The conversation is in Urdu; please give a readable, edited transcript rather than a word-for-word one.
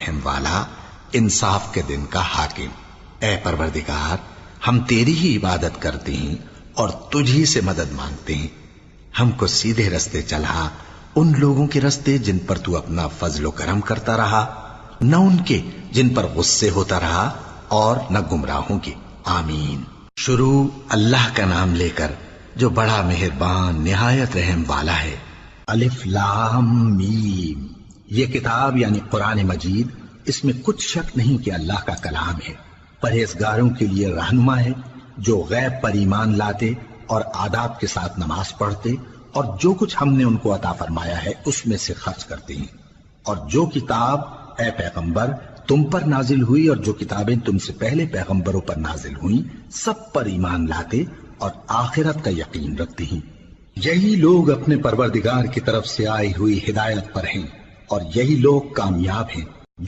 رحم والا، انصاف کے دن کا حاکم۔ اے پروردگار، ہم تیری ہی عبادت کرتے ہیں اور تجھی سے مدد مانگتے ہیں۔ ہم کو سیدھے رستے چلا، ان لوگوں کے رستے جن پر تو اپنا فضل و کرم کرتا رہا، نہ ان کے جن پر غصے ہوتا رہا، اور نہ گمراہوں کے۔ آمین۔ شروع اللہ کا نام لے کر جو بڑا مہربان نہایت رحم والا ہے۔ الف لام میم۔ یہ کتاب یعنی قرآن مجید، اس میں کچھ شک نہیں کہ اللہ کا کلام ہے، پرہیزگاروں کے لیے رہنما ہے، جو غیب پر ایمان لاتے اور آداب کے ساتھ نماز پڑھتے، اور جو کچھ ہم نے ان کو عطا فرمایا ہے اس میں سے خرچ کرتے ہیں، اور جو کتاب اے پیغمبر تم پر نازل ہوئی اور جو کتابیں تم سے پہلے پیغمبروں پر نازل ہوئیں، سب پر ایمان لاتے اور آخرت کا یقین رکھتے ہیں۔ یہی لوگ اپنے پروردگار کی طرف سے آئی ہوئی ہدایت پر ہیں، اور یہی لوگ کامیاب ہیں۔